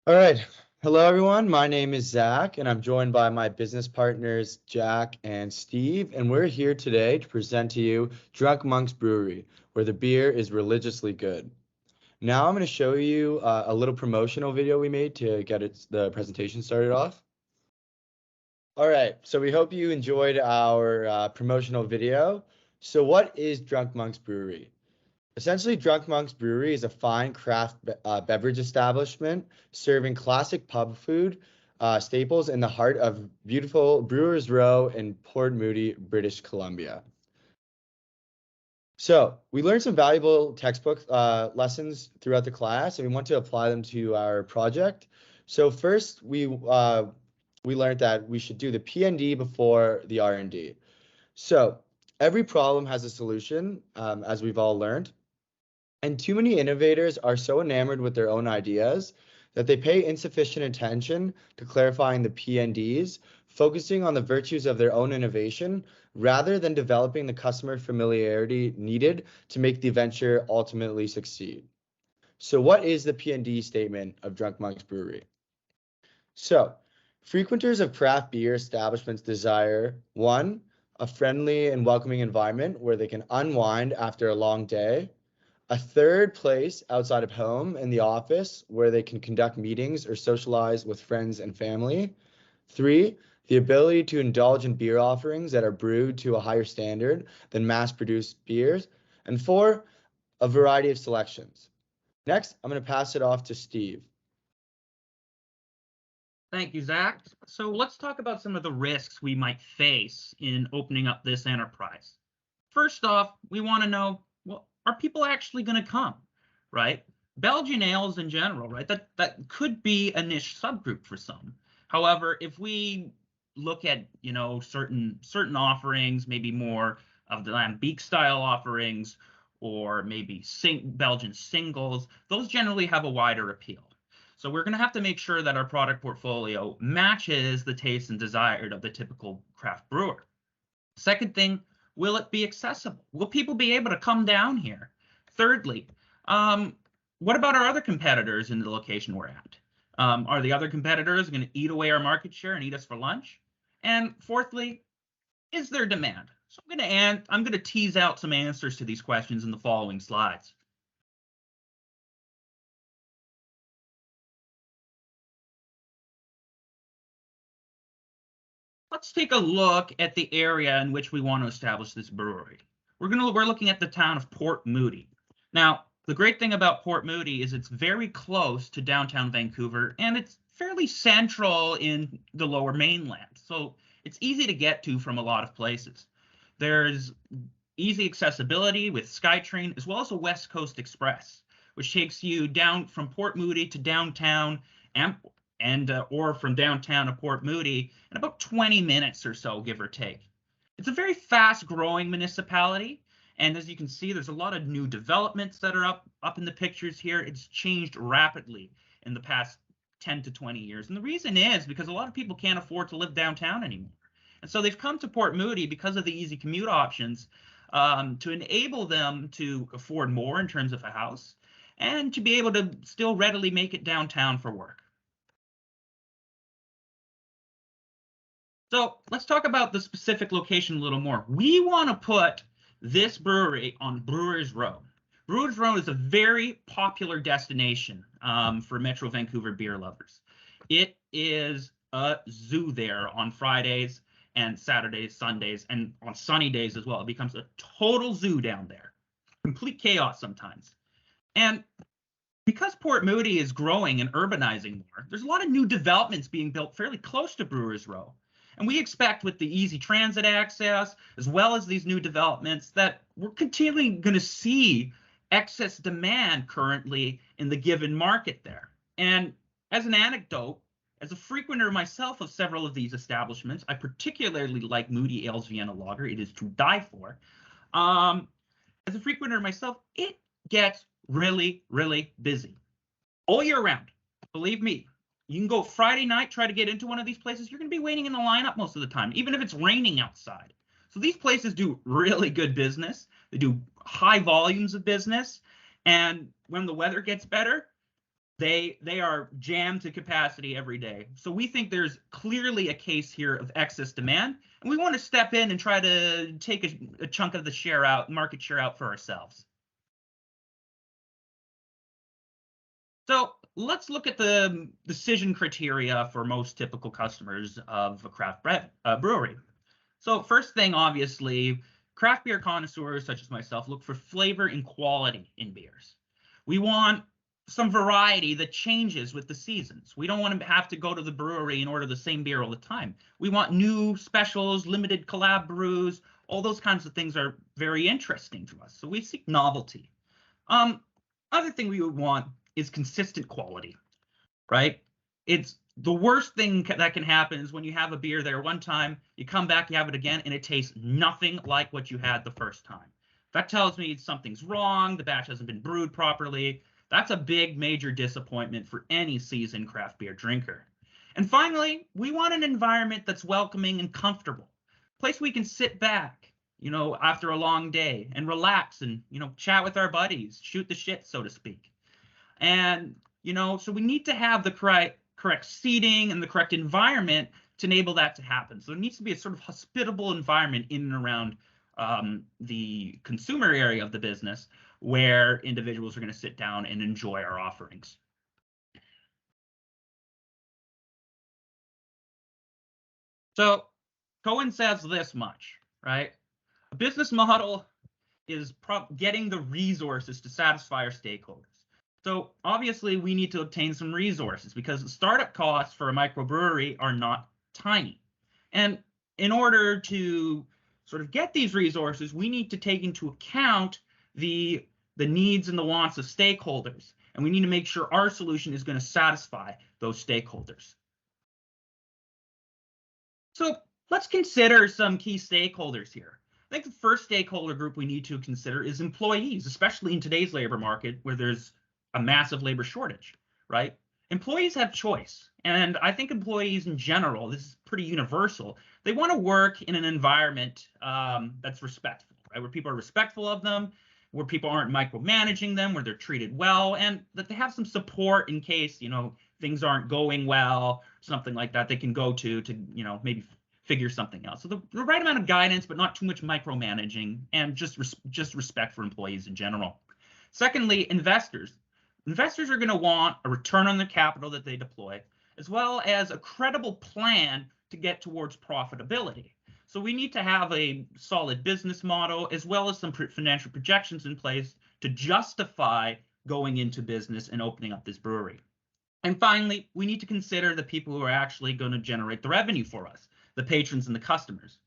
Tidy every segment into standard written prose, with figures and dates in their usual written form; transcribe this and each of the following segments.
All right. Hello, everyone. My name is Zach, and I'm joined by my business partners, Jack and Steve. And we're here today to present to you Drunk Monk's Brewery, where the beer is religiously good. Now I'm going to show you a little promotional video we made to get the presentation started off. All right. So we hope you enjoyed our promotional video. So what is Drunk Monk's Brewery? Essentially, Drunk Monk's Brewery is a fine craft beverage establishment serving classic pub food staples in the heart of beautiful Brewers Row in Port Moody, British Columbia. So we learned some valuable textbook lessons throughout the class, and we want to apply them to our project. So first, we learned that we should do the P&D before the R&D. So every problem has a solution, as we've all learned. And too many innovators are so enamored with their own ideas that they pay insufficient attention to clarifying the P&Ds, focusing on the virtues of their own innovation rather than developing the customer familiarity needed to make the venture ultimately succeed. So what is the P&D statement of Drunk Monk's Brewery? So, frequenters of craft beer establishments desire 1, a friendly and welcoming environment where they can unwind after a long day. A third place outside of home in the office where they can conduct meetings or socialize with friends and family. 3, the ability to indulge in beer offerings that are brewed to a higher standard than mass-produced beers. And 4, a variety of selections. Next, I'm going to pass it off to Steve. Thank you, Zach. So let's talk about some of the risks we might face in opening up this enterprise. First off, we want to know, well, are people actually going to come, right? Belgian ales in general, right? That could be a niche subgroup for some. However, if we look at, certain offerings, maybe more of the Lambic style offerings, or maybe Belgian singles, those generally have a wider appeal. So we're going to have to make sure that our product portfolio matches the taste and desire of the typical craft brewer. Second thing, will it be accessible? Will people be able to come down here? Thirdly, what about our other competitors in the location we're at? Are the other competitors going to eat away our market share and eat us for lunch? And fourthly, is there demand? So I'm going to tease out some answers to these questions in the following slides. Let's take a look at the area in which we want to establish this brewery. We're looking at the town of Port Moody. Now, the great thing about Port Moody is it's very close to downtown Vancouver, and it's fairly central in the lower mainland. So it's easy to get to from a lot of places. There's easy accessibility with SkyTrain, as well as a West Coast Express, which takes you down from Port Moody to downtown or from downtown to Port Moody in about 20 minutes or so, give or take. It's a very fast-growing municipality, and as you can see, there's a lot of new developments that are up in the pictures here. It's changed rapidly in the past 10 to 20 years, and the reason is because a lot of people can't afford to live downtown anymore. And so they've come to Port Moody because of the easy commute options to enable them to afford more in terms of a house and to be able to still readily make it downtown for work. So let's talk about the specific location a little more. We want to put this brewery on Brewers Row. Brewers Row is a very popular destination for Metro Vancouver beer lovers. It is a zoo there on Fridays and Saturdays, Sundays, and on sunny days as well. It becomes a total zoo down there. Complete chaos sometimes. And because Port Moody is growing and urbanizing more, there's a lot of new developments being built fairly close to Brewers Row. And we expect with the easy transit access, as well as these new developments, that we're continually going to see excess demand currently in the given market there. And as an anecdote, as a frequenter myself of several of these establishments, I particularly like Moody Ales Vienna Lager. It is to die for. As a frequenter myself, it gets really, really busy all year round. Believe me. You can go Friday night, try to get into one of these places. You're going to be waiting in the lineup most of the time, even if it's raining outside. So these places do really good business. They do high volumes of business. And when the weather gets better, They are jammed to capacity every day. So we think there's clearly a case here of excess demand, and we want to step in and try to take a chunk of the share out, market share out for ourselves. So let's look at the decision criteria for most typical customers of a craft brewery. So first thing, obviously, craft beer connoisseurs such as myself look for flavor and quality in beers. We want some variety that changes with the seasons. We don't want to have to go to the brewery and order the same beer all the time. We want new specials, limited collab brews. All those kinds of things are very interesting to us. So we seek novelty. Other thing we would want is consistent quality, right? It's the worst thing that can happen is when you have a beer there one time, you come back, you have it again, and it tastes nothing like what you had the first time. That tells me something's wrong, the batch hasn't been brewed properly. That's a big, major disappointment for any seasoned craft beer drinker. And finally, we want an environment that's welcoming and comfortable, a place we can sit back, after a long day and relax and, chat with our buddies, shoot the shit, so to speak. And, so we need to have the correct seating and the correct environment to enable that to happen. So there needs to be a sort of hospitable environment in and around the consumer area of the business where individuals are going to sit down and enjoy our offerings. So Cohen says this much, right? A business model is getting the resources to satisfy our stakeholders. So obviously we need to obtain some resources because the startup costs for a microbrewery are not tiny. And in order to sort of get these resources, we need to take into account the needs and the wants of stakeholders. And we need to make sure our solution is going to satisfy those stakeholders. So let's consider some key stakeholders here. I think the first stakeholder group we need to consider is employees, especially in today's labor market where there's a massive labor shortage, right? Employees have choice. And I think employees in general, this is pretty universal, they want to work in an environment that's respectful, right? Where people are respectful of them, where people aren't micromanaging them, where they're treated well, and that they have some support in case, things aren't going well, something like that they can go to, maybe figure something out. So the right amount of guidance, but not too much micromanaging, and just respect for employees in general. Secondly, investors. Investors are going to want a return on the capital that they deploy, as well as a credible plan to get towards profitability. So we need to have a solid business model, as well as some financial projections in place to justify going into business and opening up this brewery. And finally, we need to consider the people who are actually going to generate the revenue for us, the patrons and the customers.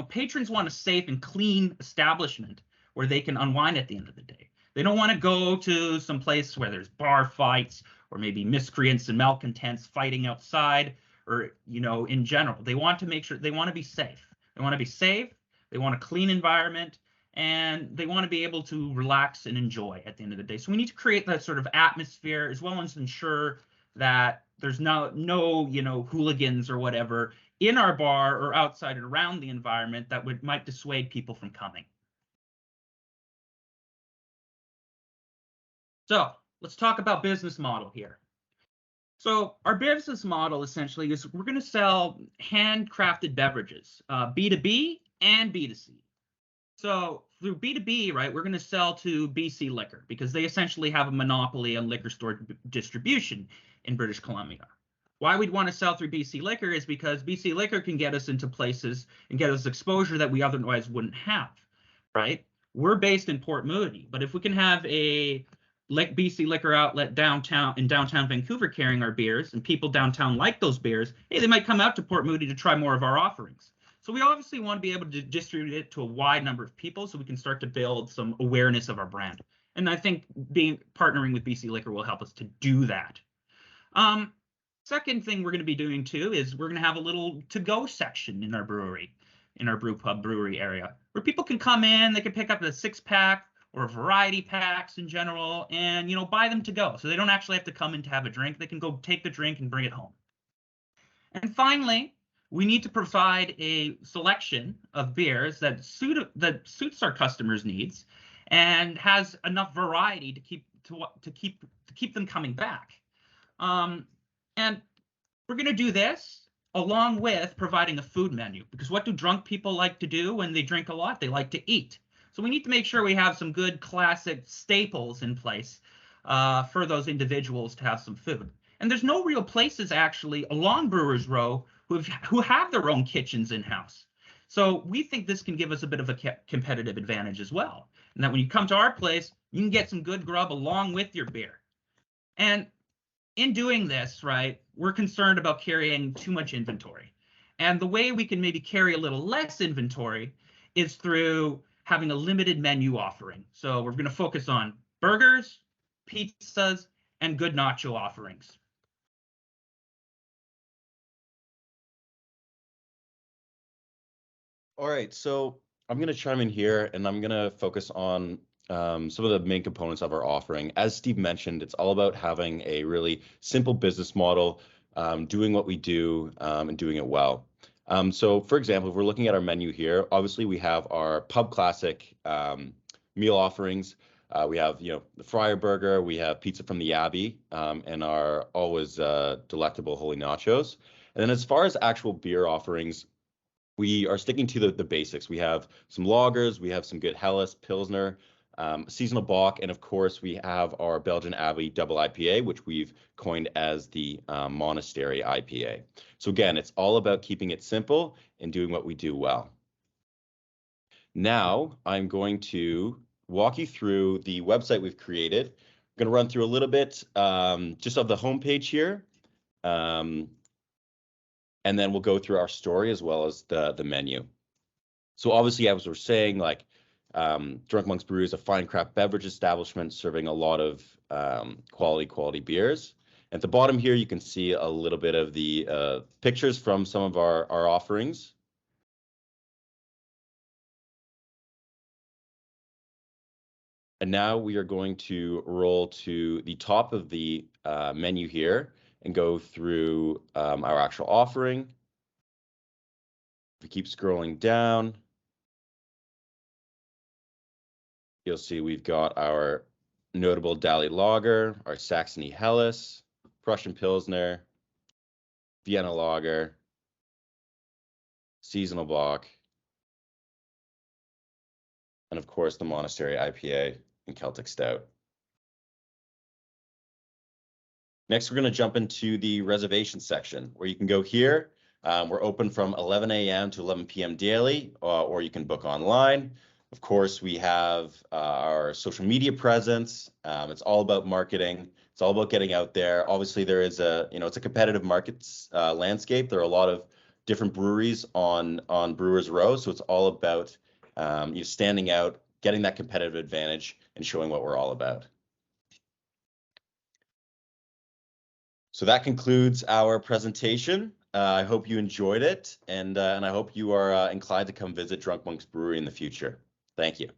Patrons want a safe and clean establishment where they can unwind at the end of the day. They don't want to go to some place where there's bar fights or maybe miscreants and malcontents fighting outside or, in general. They want to make sure they want to be safe. They want to be safe. They want a clean environment, and they want to be able to relax and enjoy at the end of the day. So we need to create that sort of atmosphere as well as ensure that there's no hooligans or whatever in our bar or outside and around the environment that might dissuade people from coming. So let's talk about business model here. So our business model essentially is we're going to sell handcrafted beverages, B2B and B2C. So through B2B, right, we're going to sell to BC Liquor because they essentially have a monopoly on liquor store distribution in British Columbia. Why we'd want to sell through BC Liquor is because BC Liquor can get us into places and get us exposure that we otherwise wouldn't have, right? We're based in Port Moody, but if we can have a BC Liquor outlet in downtown Vancouver carrying our beers, and people downtown like those beers, hey, they might come out to Port Moody to try more of our offerings. So we obviously want to be able to distribute it to a wide number of people so we can start to build some awareness of our brand. And I think partnering with BC Liquor will help us to do that. Second thing we're going to be doing too is we're going to have a little to-go section in our brewery, in our brew pub brewery area, where people can come in, they can pick up a 6-pack or a variety packs in general and, buy them to go. So they don't actually have to come in to have a drink. They can go take the drink and bring it home. And finally, we need to provide a selection of beers that suits our customers' needs and has enough variety to keep them coming back. And we're going to do this along with providing a food menu, because what do drunk people like to do when they drink a lot? They like to eat. So we need to make sure we have some good classic staples in place for those individuals to have some food. And there's no real places actually along Brewers Row who have their own kitchens in-house. So we think this can give us a bit of a competitive advantage as well. And that when you come to our place, you can get some good grub along with your beer. And in doing this, right, we're concerned about carrying too much inventory. And the way we can maybe carry a little less inventory is through having a limited menu offering. So we're going to focus on burgers, pizzas, and good nacho offerings. All right, so I'm going to chime in here and I'm going to focus on some of the main components of our offering. As Steve mentioned, it's all about having a really simple business model, doing what we do and doing it well. So for example, if we're looking at our menu here, obviously we have our pub classic meal offerings. We have, the Fryer Burger, we have pizza from the Abbey, and our always delectable Holy Nachos. And then as far as actual beer offerings, we are sticking to the basics. We have some lagers, we have some good Helles, Pilsner, seasonal Bock, and of course we have our Belgian Abbey double IPA, which we've coined as the Monastery IPA. So again, it's all about keeping it simple and doing what we do well. Now I'm going to walk you through the website we've created. I'm going to run through a little bit just of the homepage here. And then we'll go through our story as well as the menu. So obviously, as we're saying, like Drunk Monks Brewery is a fine craft beverage establishment serving a lot of quality beers. At the bottom here, you can see a little bit of the pictures from some of our offerings. And now we are going to roll to the top of the menu here and go through our actual offering. If we keep scrolling down, you'll see we've got our notable Dali Lager, our Saxony Helles, Prussian Pilsner, Vienna Lager, Seasonal Bock, and of course the Monastery IPA and Celtic Stout. Next, we're going to jump into the reservation section where you can go here. We're open from 11 a.m. to 11 p.m. daily, or you can book online. Of course, we have our social media presence. It's all about marketing. It's all about getting out there. Obviously, there is it's a competitive markets landscape. There are a lot of different breweries on Brewers Row, so it's all about you standing out, getting that competitive advantage, and showing what we're all about. So that concludes our presentation. I hope you enjoyed it, and I hope you are inclined to come visit Drunk Monks Brewery in the future. Thank you.